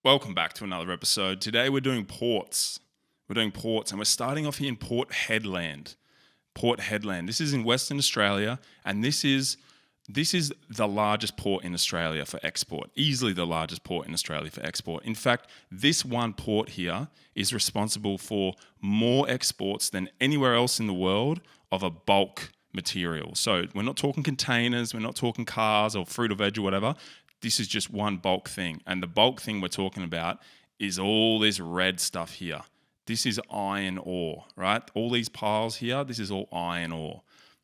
Welcome back to another episode. Today we're doing ports. And we're starting off here in Port Headland. Port Headland. This is in Western Australia, and this is the largest port in Australia for export. Easily the largest port in Australia for export. In fact, this one port here is responsible for more exports than anywhere else in the world of a bulk material. So we're not talking containers, we're not talking cars or fruit or veg or whatever. This is just one bulk thing. And the bulk thing we're talking about is all this red stuff here. This is iron ore, right? All these piles here, this is all iron ore.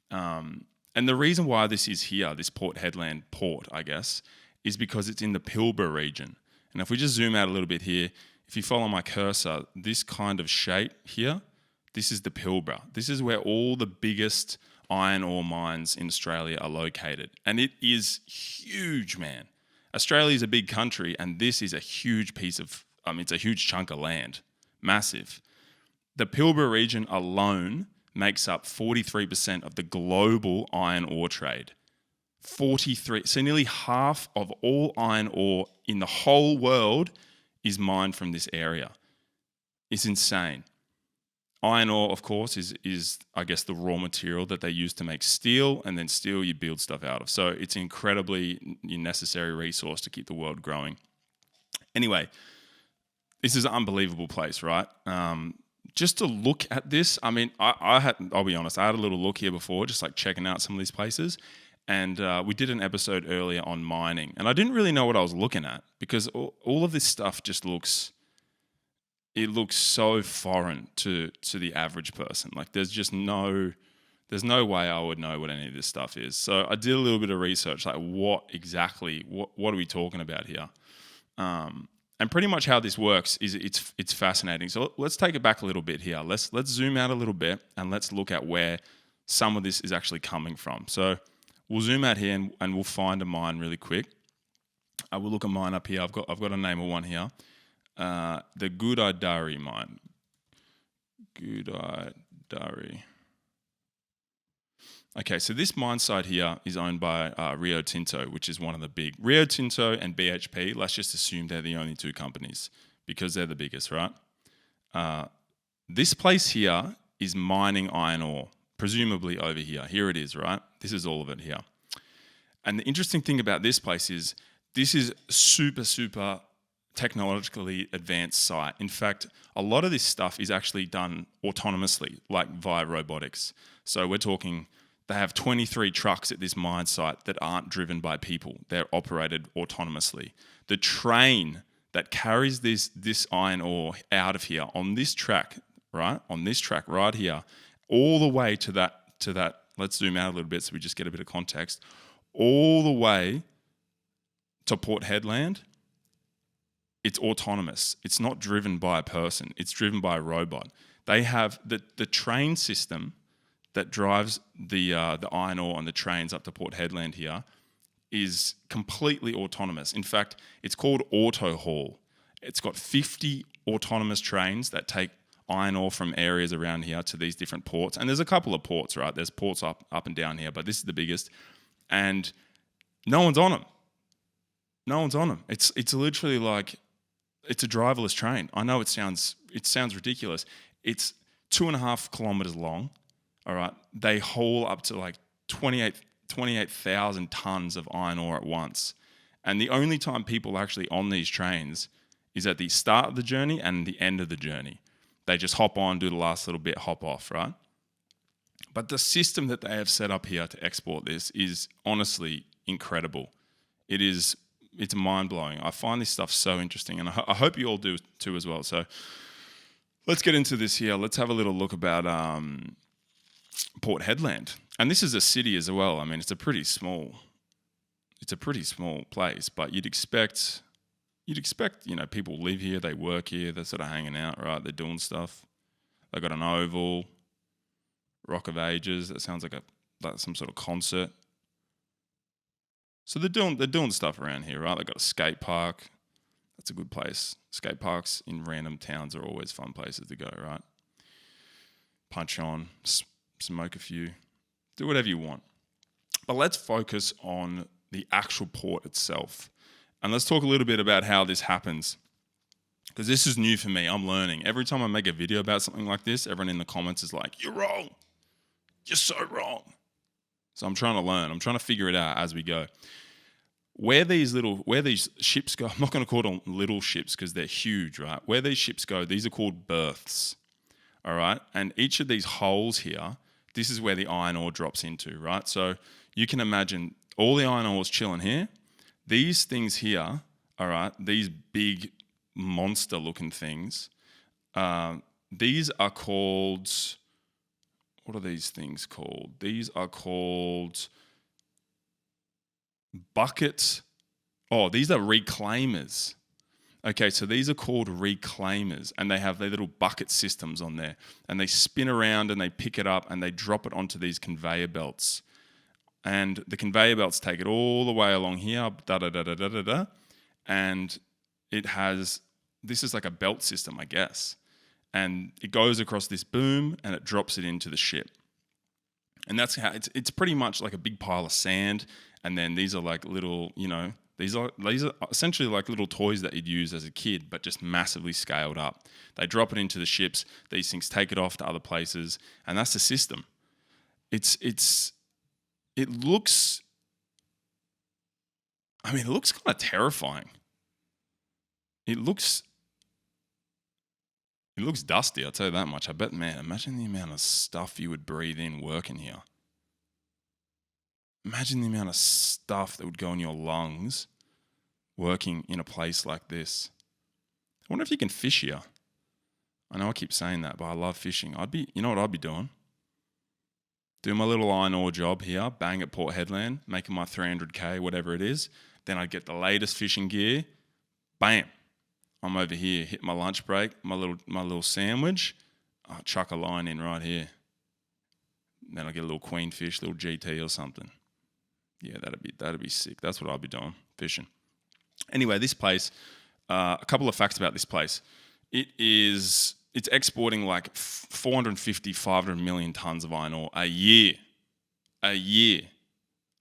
And the reason why this is here, this Port Headland port, I guess, is because it's in the Pilbara region. And if we just zoom out a little bit here, if you follow my cursor, this kind of shape here, this is the Pilbara. This is where all the biggest iron ore mines in Australia are located. And it is huge, man. Australia is a big country, and this is a huge piece of, it's a huge chunk of land. Massive. The Pilbara region alone makes up 43% of the global iron ore trade. 43. So nearly half of all iron ore in the whole world is mined from this area. It's insane. Iron ore, of course, is I guess the raw material that they use to make steel, and then steel you build stuff out of. So it's an incredibly necessary resource to keep the world growing. Anyway, this is an unbelievable place, right? Just to look at this, I'll be honest, I had a little look here before, just like checking out some of these places. And we did an episode earlier on mining. And I didn't really know what I was looking at because all of this stuff just looks so foreign to the average person. Like there's no way I would know what any of this stuff is. So I did a little bit of research, like what are we talking about here? And pretty much how this works is it's fascinating. So let's take it back a little bit here. Let's zoom out a little bit and let's look at where some of this is actually coming from. So we'll zoom out here and we'll find a mine really quick. I will look at mine up here. I've got a name of one here. The Gudai-Darri mine. Gudai-Darri. Okay, so this mine site here is owned by Rio Tinto, which is one of the big... Rio Tinto and BHP, let's just assume they're the only two companies because they're the biggest, right? This place here is mining iron ore, presumably over here. Here it is, right? This is all of it here. And the interesting thing about this place is this is super, super technologically advanced site. In fact, a lot of this stuff is actually done autonomously, like via robotics. So we're talking... They have 23 trucks at this mine site that aren't driven by people. They're operated autonomously. The train that carries this iron ore out of here on this track, right? On this track right here, all the way to that. Let's zoom out a little bit so we just get a bit of context. All the way to Port Headland, it's autonomous. It's not driven by a person. It's driven by a robot. They have the train system that drives the iron ore on the trains up to Port Headland here is completely autonomous. In fact, it's called Auto Haul. It's got 50 autonomous trains that take iron ore from areas around here to these different ports. And there's a couple of ports, right? There's ports up and down here, but this is the biggest. And no one's on them. No one's on them. It's literally like, it's a driverless train. I know it sounds ridiculous. It's 2.5 kilometers long. All right, they haul up to like 28,000 tons of iron ore at once. And the only time people are actually on these trains is at the start of the journey and the end of the journey. They just hop on, do the last little bit, hop off, right? But the system that they have set up here to export this is honestly incredible. It's mind-blowing. I find this stuff so interesting, and I hope you all do too as well. So let's get into this here. Let's have a little look about... Port Headland, and this is a city as well. I mean, it's a pretty small place, but you'd expect, people live here, they work here, they're sort of hanging out, right? They're doing stuff. They got an oval, Rock of Ages. That sounds like some sort of concert. So they're doing stuff around here, right? They got a skate park. That's a good place. Skate parks in random towns are always fun places to go, right? Punch on. Smoke a few, do whatever you want. But let's focus on the actual port itself. And let's talk a little bit about how this happens. because this is new for me. I'm learning. Every time I make a video about something like this, everyone in the comments is like, "You're wrong. You're so wrong." So I'm trying to learn. I'm trying to figure it out as we go. Where these ships go, I'm not going to call them little ships because they're huge, right? Where these ships go, these are called berths, all right? And each of these holes here, this is where the iron ore drops into, right? So you can imagine all the iron ore is chilling here. These things here, all right, these big monster-looking things, these are called, what are these things called? These are called these are reclaimers. Okay, so these are called reclaimers, and they have their little bucket systems on there, and they spin around and they pick it up and they drop it onto these conveyor belts. And the conveyor belts take it all the way along here, and this is like a belt system, I guess. And it goes across this boom and it drops it into the ship. And that's how it's pretty much like a big pile of sand. And then these are like little, these are essentially like little toys that you'd use as a kid, but just massively scaled up. They drop it into the ships. These things take it off to other places, and that's the system. It looks kind of terrifying. It looks dusty, I'll tell you that much. I bet, man, imagine the amount of stuff you would breathe in working here. Imagine the amount of stuff that would go in your lungs working in a place like this. I wonder if you can fish here. I know I keep saying that, but I love fishing. You know what I'd be doing? Doing my little iron ore job here, bang at Port Headland, making my 300k, whatever it is. Then I'd get the latest fishing gear. Bam. I'm over here, hit my lunch break, my little sandwich. I'll chuck a line in right here. Then I'll get a little queen fish, little GT or something. Yeah, that'd be sick. That's what I'll be doing, fishing. Anyway, this place, a couple of facts about this place. It's exporting like 450, 500 million tons of iron ore a year. A year.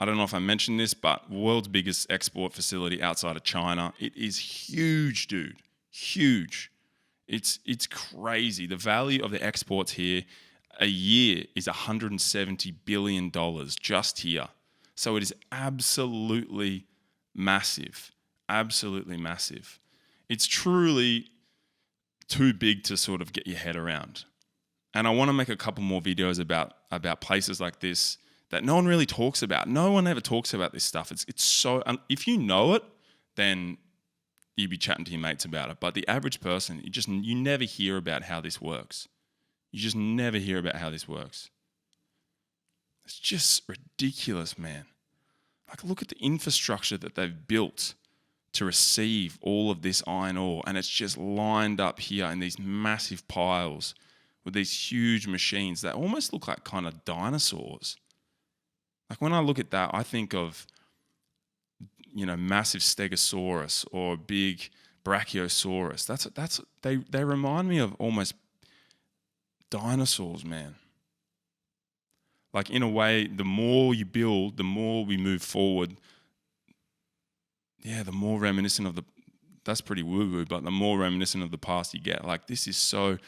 I don't know if I mentioned this, but world's biggest export facility outside of China. It is huge, dude. Huge. It's crazy. The value of the exports here a year is $170 billion just here. So it is absolutely massive. Absolutely massive. It's truly too big to sort of get your head around. And I want to make a couple more videos about places like this that no one really talks about. No one ever talks about this stuff. It's so, if you know it, then you'd be chatting to your mates about it. But the average person, you never hear about how this works. You just never hear about how this works. It's just ridiculous, man. Like, look at the infrastructure that they've built to receive all of this iron ore, and it's just lined up here in these massive piles with these huge machines that almost look like kind of dinosaurs. Like, when I look at that, I think of, massive stegosaurus or big brachiosaurus. They remind me of almost dinosaurs, man. Like, in a way, the more you build, the more we move forward. Yeah, the more reminiscent of that's pretty woo-woo, but the more reminiscent of the past you get. Like, this is so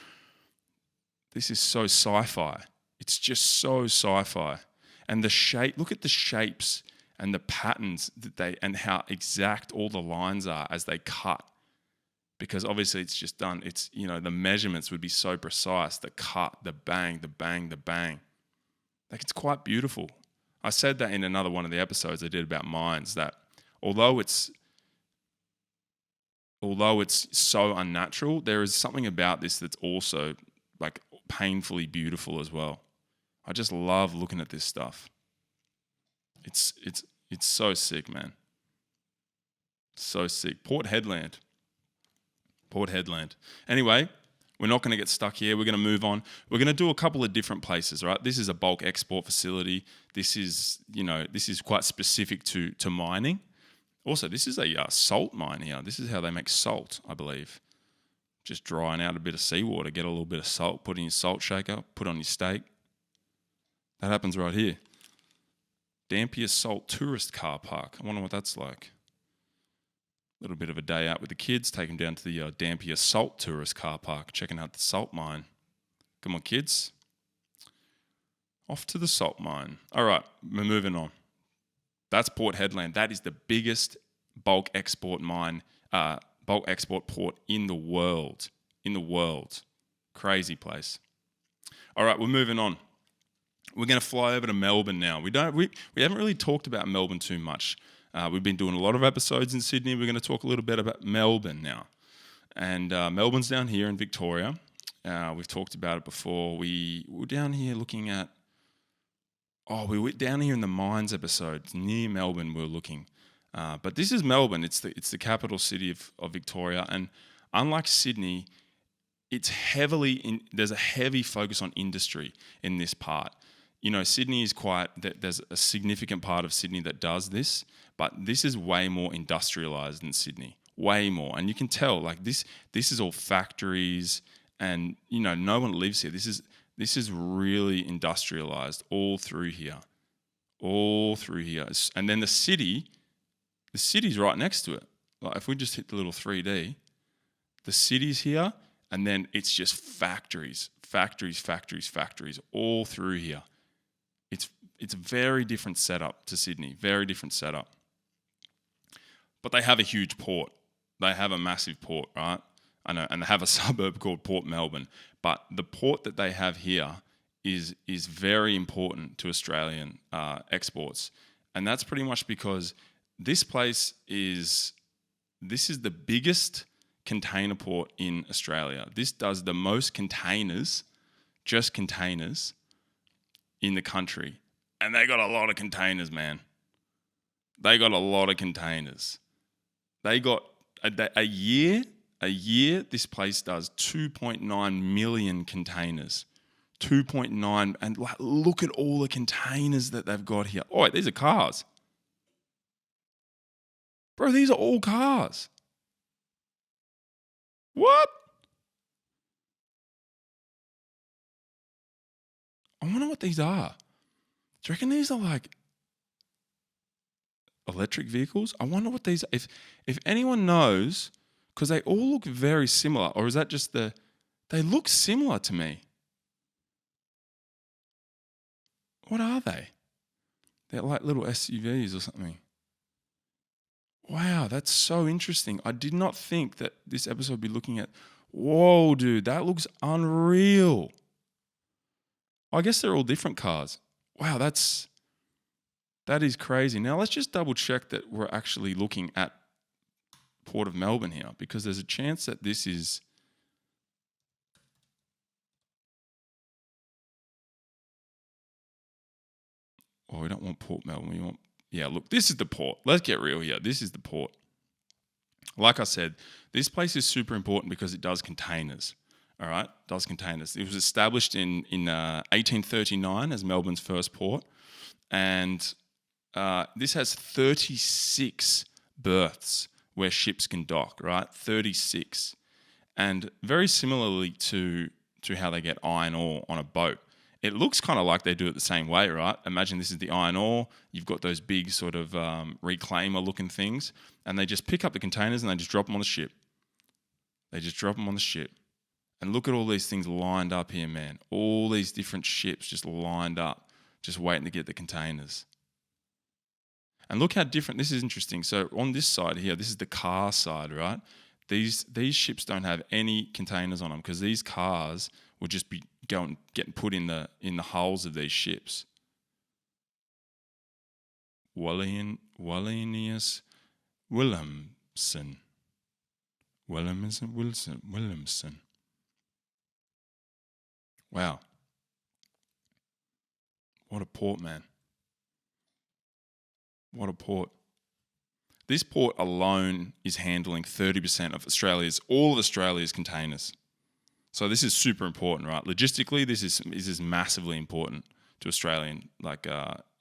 sci-fi. It's just so sci-fi. And look at the shapes and the patterns and how exact all the lines are as they cut. Because obviously it's just done, the measurements would be so precise, the cut, the bang, the bang, the bang. Like, it's quite beautiful. I said that in another one of the episodes I did about mines, that although it's so unnatural, there is something about this that's also like painfully beautiful as well. I just love looking at this stuff. It's so sick, man. So sick. Port Headland. Anyway, we're not going to get stuck here. We're going to move on. We're going to do a couple of different places, right? This is a bulk export facility. This is quite specific to mining. Also, this is a salt mine here. This is how they make salt, I believe. Just drying out a bit of seawater, get a little bit of salt, put in your salt shaker, put on your steak. That happens right here. Dampier Salt Tourist Car Park. I wonder what that's like. little bit of a day out with the kids, take them down to the Dampier Salt Tourist Car Park, checking out the salt mine. Come on, kids. Off to the salt mine. All right, we're moving on. That's Port Headland. That is the biggest bulk export port in the world. Crazy place. All right, we're moving on. We're going to fly over to Melbourne now. We haven't really talked about Melbourne too much. We've been doing a lot of episodes in Sydney. We're going to talk a little bit about Melbourne now. And Melbourne's down here in Victoria. We've talked about it before. We were down here looking at... we were down here in the mines episode. Near Melbourne we were looking. But this is Melbourne. It's the capital city of Victoria. And unlike Sydney, it's there's a heavy focus on industry in this part. You know, Sydney is there's a significant part of Sydney that does this, but this is way more industrialized than Sydney, way more. And you can tell, like, this is all factories and, you know, no one lives here. This is really industrialized all through here. And then the city's right next to it. Like, if we just hit the little 3D, the city's here, and then it's just factories all through here. It's a very different setup to Sydney, very different setup. But they have a huge port. They have a massive port, right? I know, and they have a suburb called Port Melbourne. But the port that they have here is very important to Australian exports. And that's pretty much because this is the biggest container port in Australia. This does the most containers, just containers, in the country. And they got a lot of containers, man. They got a lot of containers. They got a year, this place does 2.9 million containers. 2.9, and look at all the containers that they've got here. Oh, wait, these are cars. Bro, these are all cars. What? I wonder what these are. Do you reckon these are like electric vehicles? I wonder what these are. If anyone knows, because they all look very similar, or is that just they look similar to me. What are they? They're like little SUVs or something. Wow, that's so interesting. I did not think that this episode would be looking at, whoa, dude, that looks unreal. I guess they're all different cars. Wow, that is crazy. Now, let's just double check that we're actually looking at Port of Melbourne here, because there's a chance that this is... Oh, we don't want Port Melbourne. We want... Yeah, look, this is the port. Let's get real here. This is the port. Like I said, this place is super important because it does containers. All right, does containers. It was established in 1839 as Melbourne's first port, and this has 36 berths where ships can dock. Right, 36, and very similarly to how they get iron ore on a boat. It looks kind of like they do it the same way, right? Imagine this is the iron ore. You've got those big sort of reclaimer-looking things, and they just pick up the containers and they just drop them on the ship. And look at all these things lined up here, man. All these different ships just lined up, just waiting to get the containers. And look how different, this is interesting. So on this side here, this is the car side, right? These ships don't have any containers on them because these cars would just be getting put in the hulls of these ships. Wallenius Williamson. Williamson. Wow. What a port, man. What a port. This port alone is handling 30% of all of Australia's containers. So this is super important, right? Logistically, this is massively important to Australian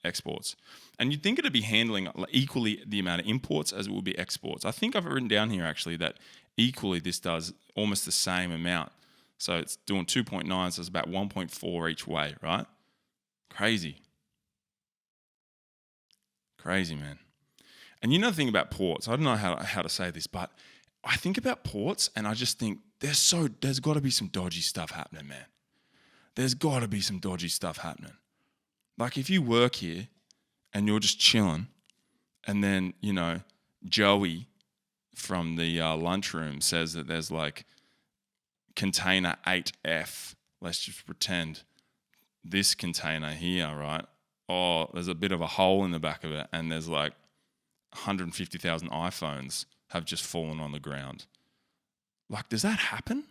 exports. And you'd think it'd be handling equally the amount of imports as it would be exports. I think I've written down here actually that equally this does almost the same amount. So it's doing 2.9, so it's about 1.4 each way, right? Crazy. Crazy, man. And you know the thing about ports, I don't know how to say this, but I think about ports and I just think there's got to be some dodgy stuff happening, man. There's got to be some dodgy stuff happening. Like if you work here and you're just chilling and then, Joey from the lunchroom says that there's like container 8F, let's just pretend this container here, right? Oh, there's a bit of a hole in the back of it and there's like 150,000 iPhones have just fallen on the ground. Like, does that happen?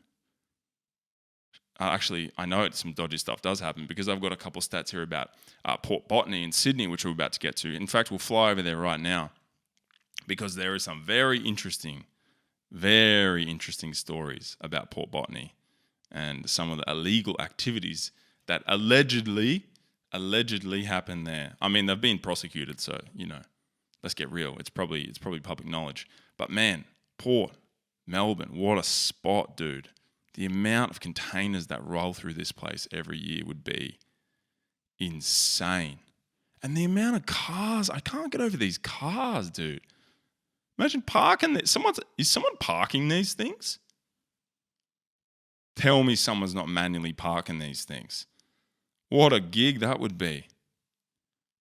Actually, I know some dodgy stuff does happen because I've got a couple of stats here about Port Botany in Sydney, which we're about to get to. In fact, we'll fly over there right now because there is some very interesting stories about Port Botany and some of the illegal activities that allegedly happen there. I mean, they've been prosecuted, so, let's get real. It's probably public knowledge. But man, Port, Melbourne, what a spot, dude. The amount of containers that roll through this place every year would be insane. And the amount of cars, I can't get over these cars, dude. Imagine parking this. Is someone parking these things? Tell me someone's not manually parking these things. What a gig that would be.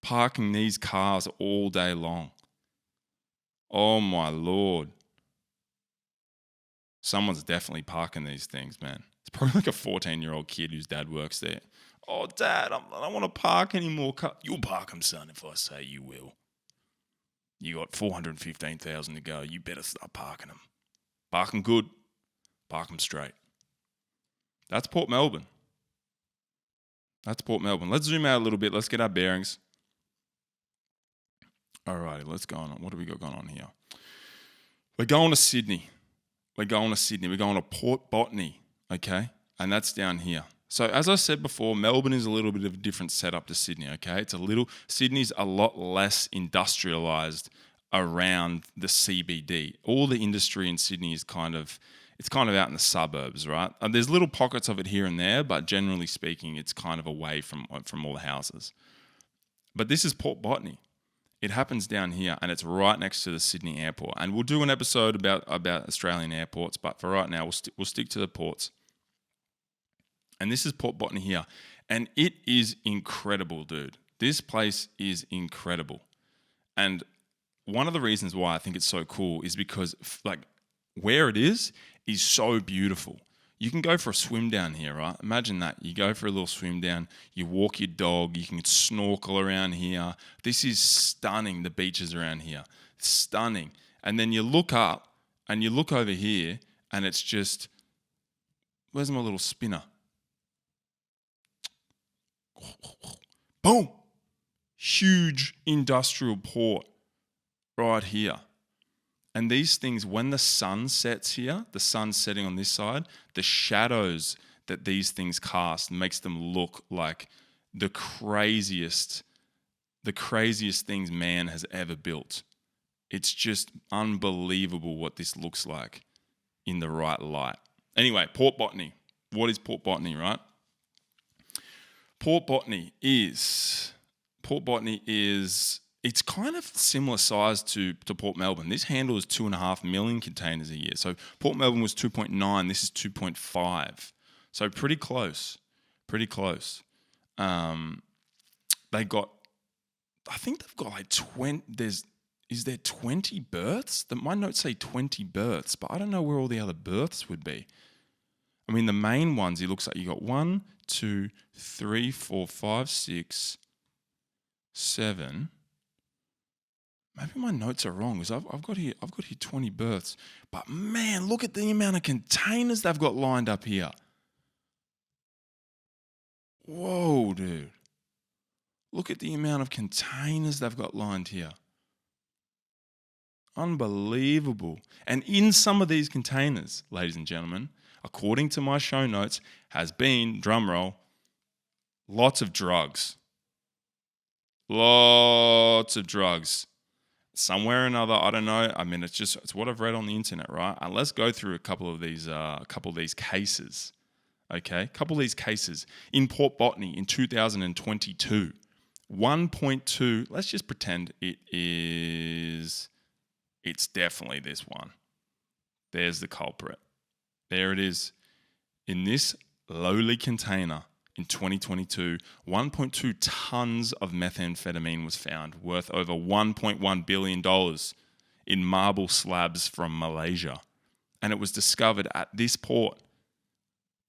Parking these cars all day long. Oh my Lord. Someone's definitely parking these things, man. It's probably like a 14-year-old kid whose dad works there. Oh, Dad, I don't want to park any more cars. You'll park them, son, if I say you will. You got 415,000 to go. You better start parking them. Park them good. Park them straight. That's Port Melbourne. Let's zoom out a little bit. Let's get our bearings. All righty, let's go on. What do we got going on here? We're going to Sydney. We're going to Port Botany, okay? And that's down here. So as I said before, Melbourne is a little bit of a different setup to Sydney, okay? Sydney's a lot less industrialised around the CBD. All the industry in Sydney is kind of out in the suburbs, right? There's little pockets of it here and there, but generally speaking, it's kind of away from all the houses. But this is Port Botany. It happens down here and it's right next to the Sydney airport. And we'll do an episode about Australian airports, but for right now, we'll stick to the ports. And this is Port Botany here. And it is incredible, dude. This place is incredible. And one of the reasons why I think it's so cool is because where it is so beautiful. You can go for a swim down here, right? Imagine that. You go for a little swim down, you walk your dog, you can snorkel around here. This is stunning, the beaches around here. Stunning. And then you look up and you look over here and it's just, where's my little spinner? Boom! Huge industrial port right here. And these things, when the sun sets here, the sun's setting on this side, the shadows that these things cast makes them look like the craziest things man has ever built. It's just unbelievable what this looks like in the right light. Anyway, Port Botany. What is Port Botany, right? Port Botany is it's kind of similar size to Port Melbourne. This handles 2.5 million containers a year. So Port Melbourne was 2.9. This is 2.5. So pretty close. I think they've got like 20. Is there 20 berths? My notes say 20 berths, but I don't know where all the other berths would be. I mean, the main ones, it looks like you got 1, 2, 3, 4, 5, 6, 7. Maybe my notes are wrong because I've got here 20 berths. But man, look at the amount of containers they've got lined up here. Whoa, dude. Look at the amount of containers they've got lined here. Unbelievable. And in some of these containers, ladies and gentlemen, according to my show notes, has been, drumroll, lots of drugs. Lots of drugs. Somewhere or another, I don't know. I mean, it's what I've read on the internet, right? And let's go through a couple of these cases. Okay, a couple of these cases in Port Botany in 2022. 1.2. Let's just pretend it is it's definitely this one. There's the culprit. There it is. In this lowly container in 2022, 1.2 tons of methamphetamine was found, worth over $1.1 billion in marble slabs from Malaysia. And it was discovered at this port.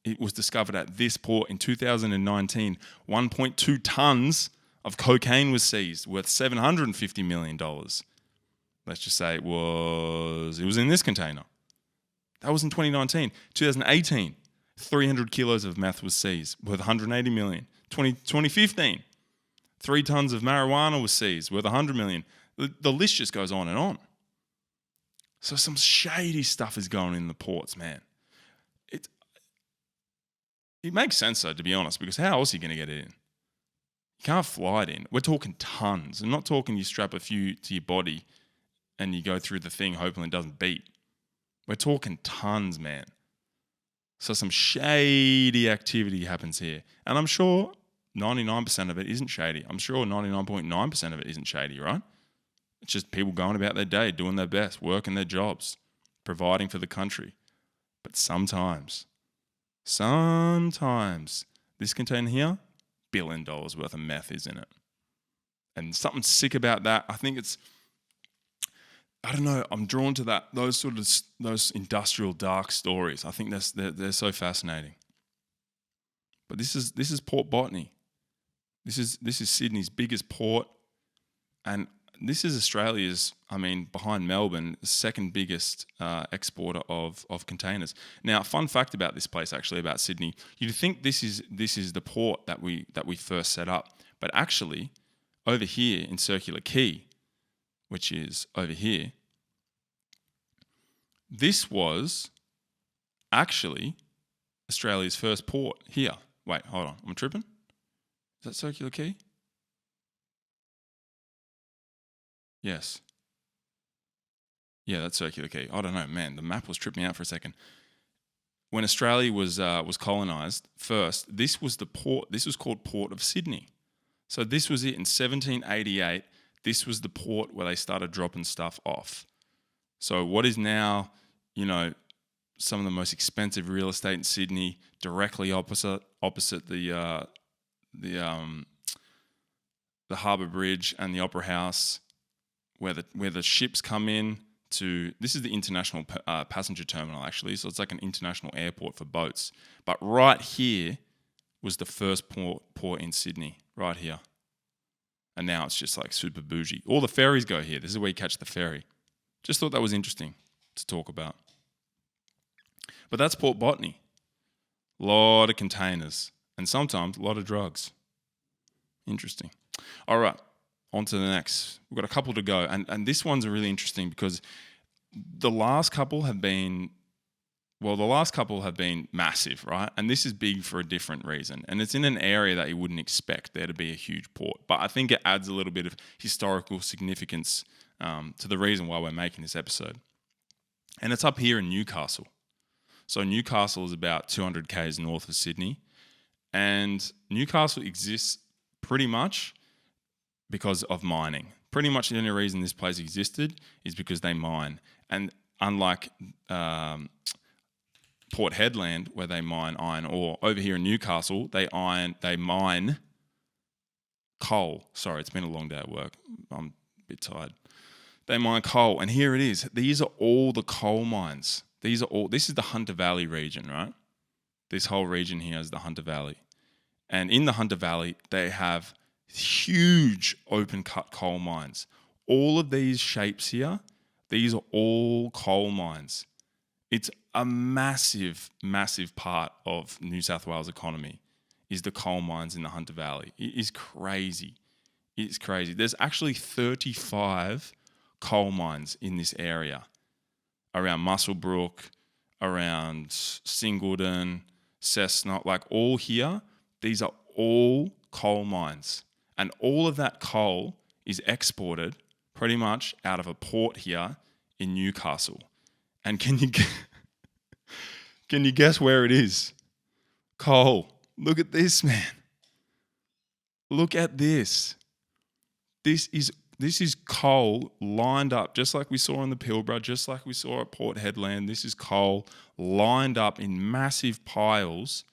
It was discovered at this port in 2019. 1.2 tons of cocaine was seized, worth $750 million. Let's just say it was in this container. That was in 2019. 2018, 300 kilos of meth was seized, worth 180 million. 2015, 3 tons of marijuana was seized, worth 100 million. The list just goes on and on. So some shady stuff is going in the ports, man. It makes sense, though, to be honest, because how else are you going to get it in? You can't fly it in. We're talking tons. I'm not talking you strap a few to your body and you go through the thing hoping it doesn't beat. We're talking tons, man. So some shady activity happens here. And I'm sure 99% of it isn't shady. I'm sure 99.9% of it isn't shady, right? It's just people going about their day, doing their best, working their jobs, providing for the country. But sometimes, this container here, $1 billion worth of meth is in it. And something sick about that, I think I don't know, I'm drawn to those industrial dark stories. I think they're so fascinating. But this is Port Botany. This is Sydney's biggest port, and this is Australia's, behind Melbourne, second biggest exporter of containers. Now, fun fact about this place, actually, about Sydney, you'd think this is the port that we first set up, but actually, over here in Circular Quay, which is over here, this was actually Australia's first port here. Wait, hold on, I'm tripping. Is that Circular Quay? Yes. Yeah, that's Circular Quay. I don't know, man. The map was tripping me out for a second. When Australia was colonised first, this was the port. This was called Port of Sydney. So this was it in 1788. This was the port where they started dropping stuff off. So what is now, some of the most expensive real estate in Sydney, directly opposite the Harbour Bridge and the Opera House, where the ships come in to. This is the international passenger terminal, actually. So it's like an international airport for boats. But right here was the first port in Sydney, right here. And now it's just like super bougie. All the ferries go here. This is where you catch the ferry. Just thought that was interesting to talk about. But that's Port Botany. A lot of containers and sometimes a lot of drugs. Interesting. All right, on to the next. We've got a couple to go. And this one's really interesting because the last couple have been massive, right? And this is big for a different reason. And it's in an area that you wouldn't expect there to be a huge port. But I think it adds a little bit of historical significance to the reason why we're making this episode. And it's up here in Newcastle. So Newcastle is about 200 k's north of Sydney. And Newcastle exists pretty much because of mining. Pretty much the only reason this place existed is because they mine. And unlike Port Headland, where they mine iron ore, over here in Newcastle, they mine coal. Sorry, it's been a long day at work. I'm a bit tired. They mine coal, and here it is. These are all the coal mines. This is the Hunter Valley region, right? This whole region here is the Hunter Valley. And in the Hunter Valley, they have huge open cut coal mines. All of these shapes here, these are all coal mines. It's a massive, massive part of New South Wales economy is the coal mines in the Hunter Valley. It is crazy. It's crazy. There's actually 35 coal mines in this area, around Muswellbrook, around Singleton, Cessnock, like all here. These are all coal mines. And all of that coal is exported pretty much out of a port here in Newcastle. And can you guess where it is? Coal. Look at this, man. Look at this. This is This is coal lined up, just like we saw in the Pilbara, just like we saw at Port Headland. This is coal lined up in massive piles.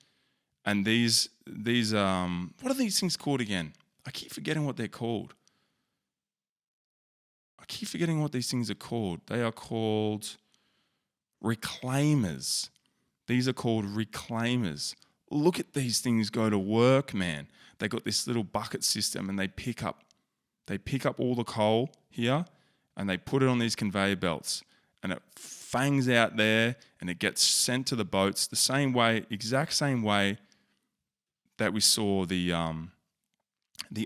And these what are these things called again? I keep forgetting what they're called. I keep forgetting what these things are called. They are called reclaimers. These are called reclaimers. Look at these things go to work, man. They got this little bucket system and they pick up all the coal here and they put it on these conveyor belts and it fangs out there and it gets sent to the boats the same way, exact same way that we saw the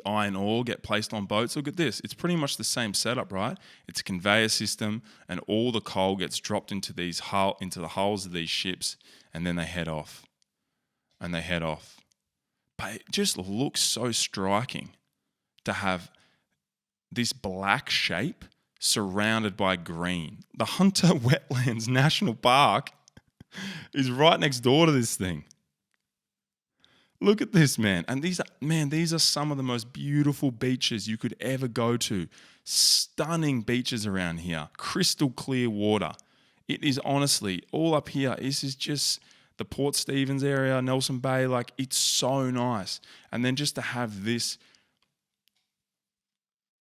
iron ore get placed on boats. Look at this. It's pretty much the same setup, right? It's a conveyor system and all the coal gets dropped into the hulls of these ships and then they head off. But it just looks so striking to have this black shape surrounded by green. The Hunter Wetlands National Park is right next door to this thing. Look at this, man. And these are some of the most beautiful beaches you could ever go to. Stunning beaches around here. Crystal clear water. It is honestly, all up here, this is just the Port Stephens area, Nelson Bay, like it's so nice. And then just to have this,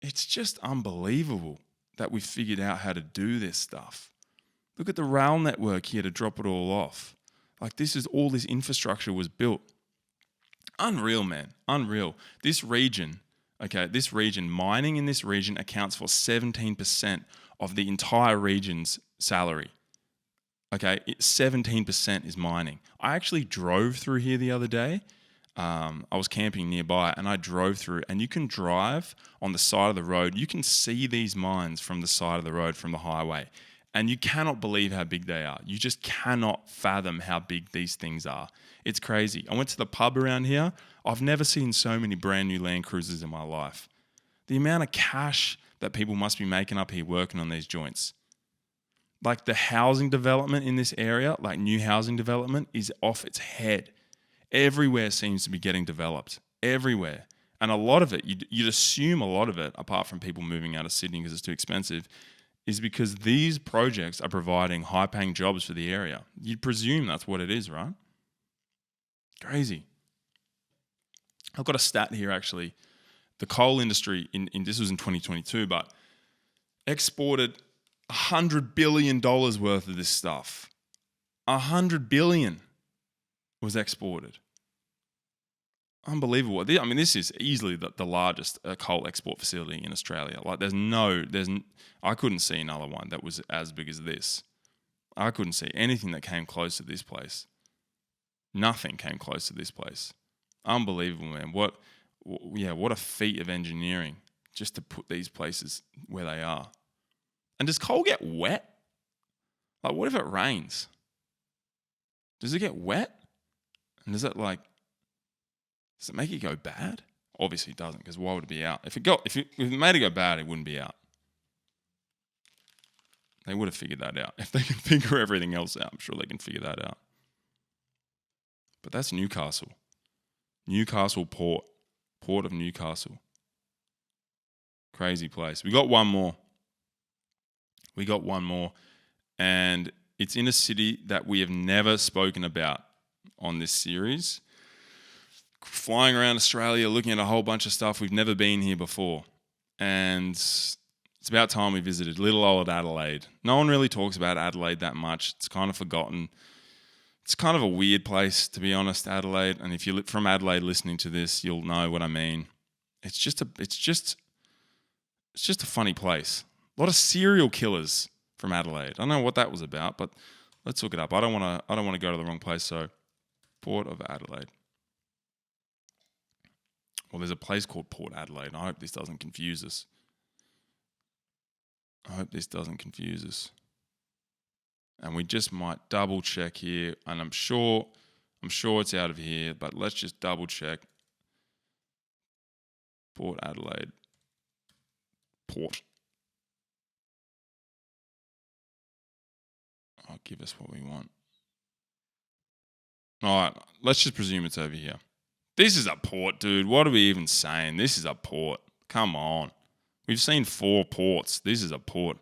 it's just unbelievable that we figured out how to do this stuff. Look at the rail network here to drop it all off. Like all this infrastructure was built. Unreal, man. Unreal. This region, mining in this region accounts for 17% of the entire region's salary. Okay, 17% is mining. I actually drove through here the other day. I was camping nearby and I drove through, and you can drive on the side of the road. You can see these mines from the side of the road, from the highway, and you cannot believe how big they are. You just cannot fathom how big these things are. It's crazy. I went to the pub around here. I've never seen so many brand new Land Cruisers in my life. The amount of cash that people must be making up here working on these joints. Like the housing development in this area, like new housing development, is off its head. Everywhere seems to be getting developed. Everywhere. And a lot of it, you'd assume a lot of it, apart from people moving out of Sydney because it's too expensive, is because these projects are providing high-paying jobs for the area. You'd presume that's what it is, right? Crazy. I've got a stat here, actually. The coal industry, this was in 2022, but exported $100 billion worth of this stuff. $100 billion was exported. Unbelievable. I mean, this is easily the largest coal export facility in Australia. Like, I couldn't see another one that was as big as this. I couldn't see anything that came close to this place. Nothing came close to this place. Unbelievable, man. What a feat of engineering just to put these places where they are. And does coal get wet? Like, what if it rains? Does it get wet? And does it make it go bad? Obviously it doesn't, because why would it be out? If it made it go bad, it wouldn't be out. They would have figured that out. If they can figure everything else out, I'm sure they can figure that out. But that's Newcastle. Newcastle Port. Port of Newcastle. Crazy place. We got one more. And it's in a city that we have never spoken about on this series. Flying around Australia, looking at a whole bunch of stuff. We've never been here before. And it's about time we visited little old Adelaide. No one really talks about Adelaide that much. It's kind of forgotten. It's kind of a weird place, to be honest, Adelaide. And if you're from Adelaide listening to this, you'll know what I mean. It's just a funny place. A lot of serial killers from Adelaide. I don't know what that was about, but let's look it up. I don't want to go to the wrong place. So, Port of Adelaide. Well, there's a place called Port Adelaide. I hope this doesn't confuse us. And we just might double check here. And I'm sure it's out of here, but let's just double check. Port Adelaide. Port. Oh, give us what we want. All right, let's just presume it's over here. This is a port, dude. What are we even saying? This is a port. Come on. We've seen 4 ports. This is a port.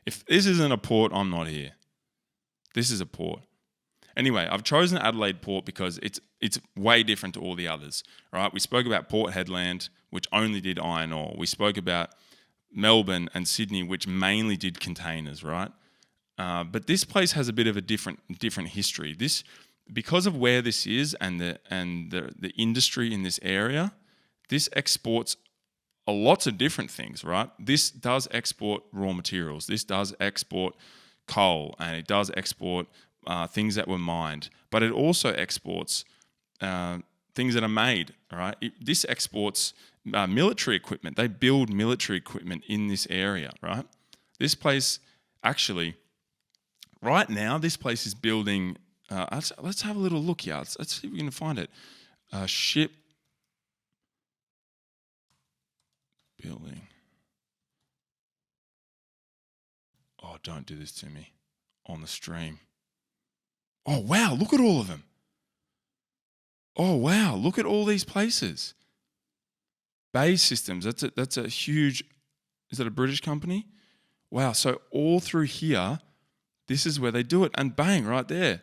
If this isn't a port, I'm not here. This is a port. Anyway, I've chosen Adelaide Port because it's way different to all the others. Right? We spoke about Port Headland, which only did iron ore. We spoke about Melbourne and Sydney, which mainly did containers. Right? But this place has a bit of a different history. This, because of where this is and the industry in this area, this exports lots of different things, right? This does export raw materials. This does export coal, and it does export things that were mined. But it also exports things that are made, right? This exports military equipment. They build military equipment in this area, right? This place, actually, right now, this place is building... let's have a little look here. Let's see if we can find it. Ship building. Oh, don't do this to me on the stream. Oh, wow, look at all of them. Oh, wow, look at all these places. Bay Systems, that's a huge... Is that a British company? Wow, so all through here, this is where they do it. And bang, right there.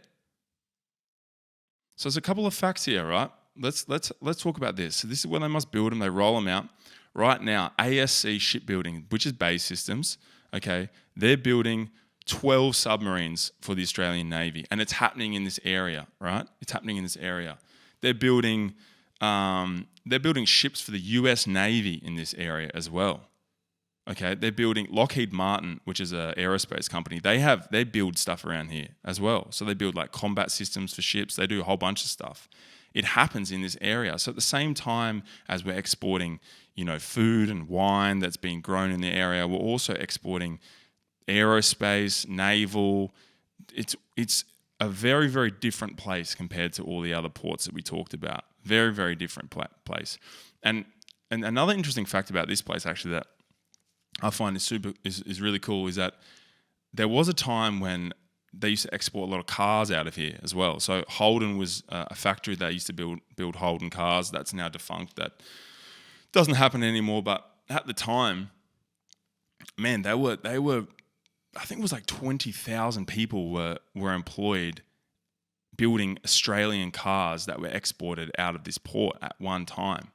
So there's a couple of facts here, right? Let's talk about this. So this is where they must build them. They roll them out. Right now, ASC Shipbuilding, which is Bay Systems, okay, they're building 12 submarines for the Australian Navy, and it's happening in this area, right? It's happening in this area. They're building ships for the US Navy in this area as well. Okay, they're building Lockheed Martin, which is an aerospace company. They build stuff around here as well. So they build like combat systems for ships. They do a whole bunch of stuff. It happens in this area. So at the same time as we're exporting, food and wine that's being grown in the area, we're also exporting aerospace, naval. It's a very, very different place compared to all the other ports that we talked about. Very, very different place. And another interesting fact about this place, actually, that I find is really cool, is that there was a time when they used to export a lot of cars out of here as well. So Holden was a factory that used to build Holden cars. That's now defunct. That doesn't happen anymore. But at the time, man, they were. I think it was like 20,000 people were employed building Australian cars that were exported out of this port at one time.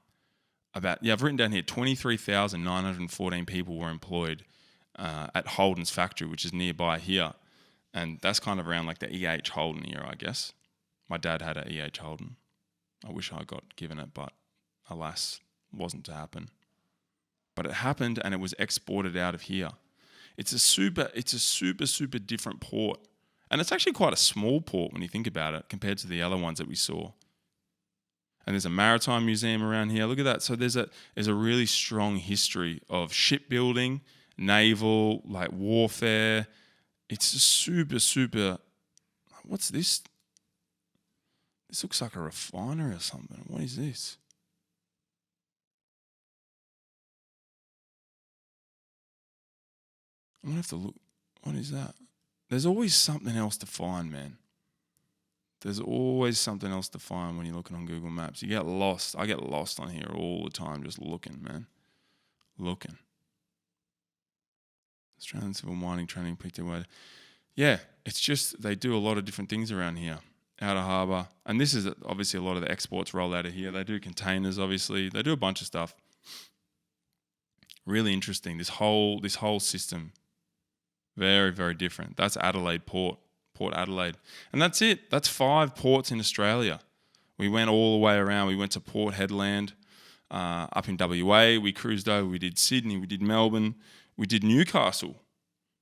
I've written down here 23,914 people were employed at Holden's factory, which is nearby here. And that's kind of around like the E.H. Holden era, I guess. My dad had an E.H. Holden. I wish I got given it, but alas, wasn't to happen. But it happened, and it was exported out of here. It's a super different port. And it's actually quite a small port when you think about it compared to the other ones that we saw. And there's a maritime museum around here. Look at that. So there's a really strong history of shipbuilding, naval, like warfare. It's a super... What's this? This looks like a refinery or something. What is this? I'm going to have to look. What is that? There's always something else to find, man. There's always something else to find when you're looking on Google Maps. You get lost. I get lost on here all the time just looking, man. Looking. Australian Civil Mining Training picked away. Yeah, it's just they do a lot of different things around here. Outer Harbour. And this is obviously a lot of the exports roll out of here. They do containers, obviously. They do a bunch of stuff. Really interesting. This whole system. Very, very different. That's Adelaide Port Adelaide. And that's it. That's 5 ports in Australia. We went all the way around. We went to Port Headland up in WA. We cruised over. We did Sydney. We did Melbourne. We did Newcastle,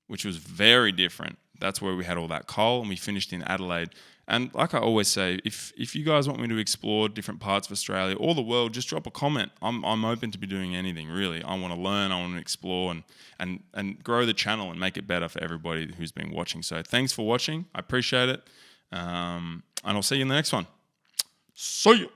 which was very different. That's where we had all that coal, and we finished in Adelaide. And like I always say, if you guys want me to explore different parts of Australia or the world, just drop a comment. I'm open to be doing anything, really. I want to learn, I want to explore and grow the channel and make it better for everybody who's been watching. So thanks for watching. I appreciate it. And I'll see you in the next one. See you.